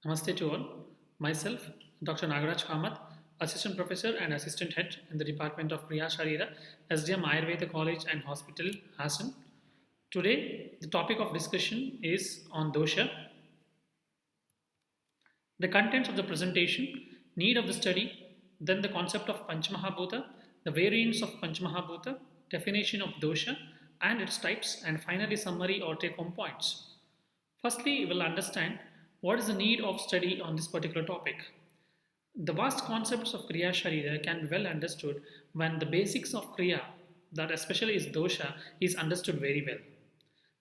Namaste to all. Myself, Dr. Nagaraj Kamath, Assistant Professor and Assistant Head in the Department of Kriya Sharira, SDM Ayurveda College and Hospital, Hassan. Today, the topic of discussion is on dosha. The contents of the presentation, need of the study, then the concept of Panchamahabhuta, the variants of Panchamahabhuta, definition of dosha and its types, and finally summary or take-home points. Firstly, we will understand what is the need of study on this particular topic. The vast concepts of Kriya Sharira can be well understood when the basics of Kriya, that especially is dosha, is understood very well.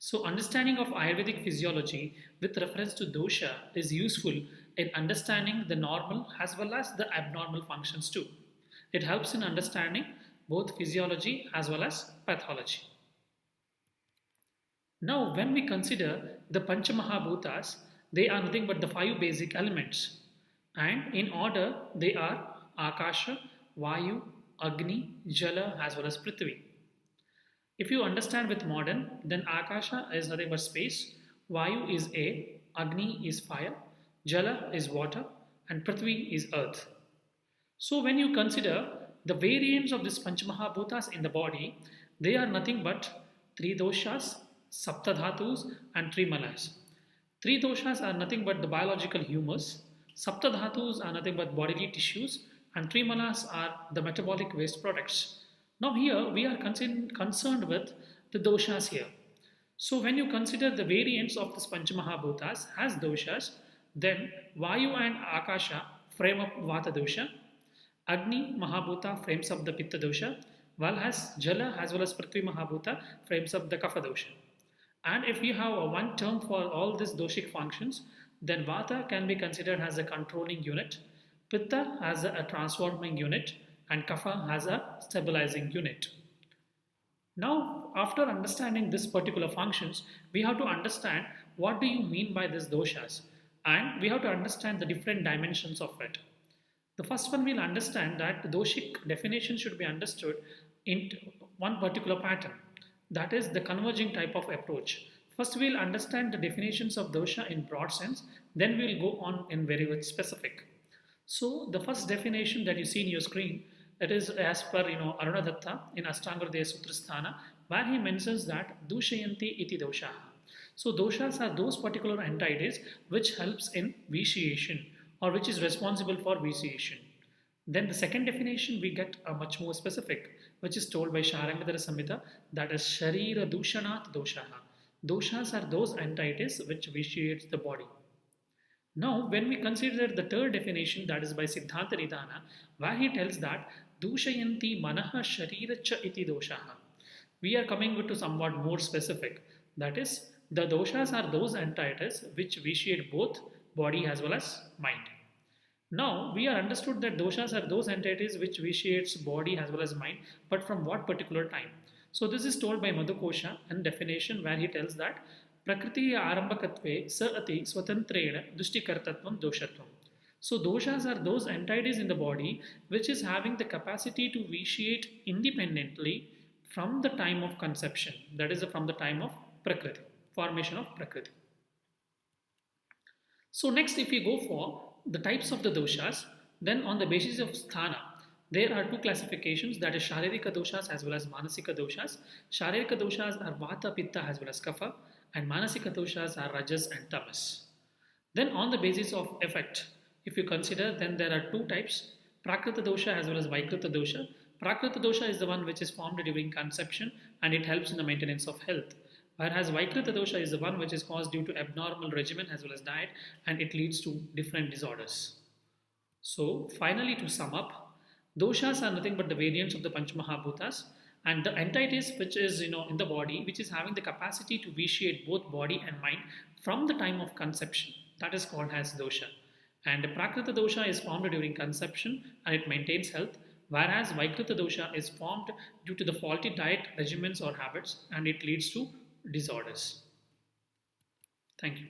So, understanding of Ayurvedic physiology with reference to dosha is useful in understanding the normal as well as the abnormal functions too. It helps in understanding both physiology as well as pathology. Now, when we consider the Panchamahabhutas, they are nothing but the five basic elements. And in order, they are Akasha, Vayu, Agni, Jala, as well as Prithvi. If you understand with modern, then Akasha is nothing but space, Vayu is air, Agni is fire, Jala is water, and Prithvi is earth. So when you consider the variants of these Panchamahabhutas in the body, they are nothing but three doshas, saptadhatus, and three malas. Three doshas are nothing but the biological humus, saptadhatus are nothing but bodily tissues, and three malas are the metabolic waste products. Now here we are concerned with the doshas here. So when you consider the variants of this Panchamahabhutas as doshas, then Vayu and Akasha frame up Vata dosha, Agni Mahabhuta frames up the Pitta dosha, while as Jala as well as Prithvi Mahabhuta frames up the Kapha dosha. And if we have a one term for all these doshic functions, then Vata can be considered as a controlling unit, Pitta as a transforming unit, and Kapha as a stabilizing unit. Now, after understanding this particular functions, we have to understand what do you mean by these doshas, and we have to understand the different dimensions of it. The first one we'll understand that the doshic definition should be understood in one particular pattern, that is the converging type of approach. First we'll understand the definitions of dosha in broad sense, then we'll go on in very much specific. So the first definition that you see in your screen, it is as per Arunadatta in Ashtanga Sutrasthana, where he mentions that dushayanti iti doshaha. So doshas are those particular entities which helps in vitiation or which is responsible for vitiation. Then the second definition we get a much more specific, which is told by Sharangadhara Samhita, that is Sharira Dushanat Doshaha. Doshas are those entities which vitiates the body. Now, when we consider the third definition, that is by Siddhanta Nidana, where he tells that Dushayanti Manaha Sharira Cha iti Doshaha. We are coming to somewhat more specific. That is, the doshas are those entities which vitiate both body as well as mind. Now, we are understood that doshas are those entities which vitiates body as well as mind, but from what particular time? So this is told by Madhukosha in definition where he tells that Prakriti arambakatve sa ati swatantrena dushtikartatvam doshatvam. So doshas are those entities in the body which is having the capacity to vitiate independently from the time of conception, that is from the time of Prakriti, formation of Prakriti. So next if we go for the types of the doshas, then on the basis of sthana, there are two classifications, that is Sharirika doshas as well as Manasika doshas. Sharirika doshas are Vata, Pitta as well as Kapha, and Manasika doshas are Rajas and Tamas. Then on the basis of effect, if you consider, then there are two types, Prakrita dosha as well as Vaikrita dosha. Prakrita dosha is the one which is formed during conception and it helps in the maintenance of health. Whereas Vaikrita dosha is the one which is caused due to abnormal regimen as well as diet and it leads to different disorders. So finally to sum up, doshas are nothing but the variants of the Panchamahabhutas and the entities which is in the body which is having the capacity to vitiate both body and mind from the time of conception, that is called as dosha. And Prakrita dosha is formed during conception and it maintains health, whereas Vaikrita dosha is formed due to the faulty diet regimens or habits and it leads to disorders. Thank you.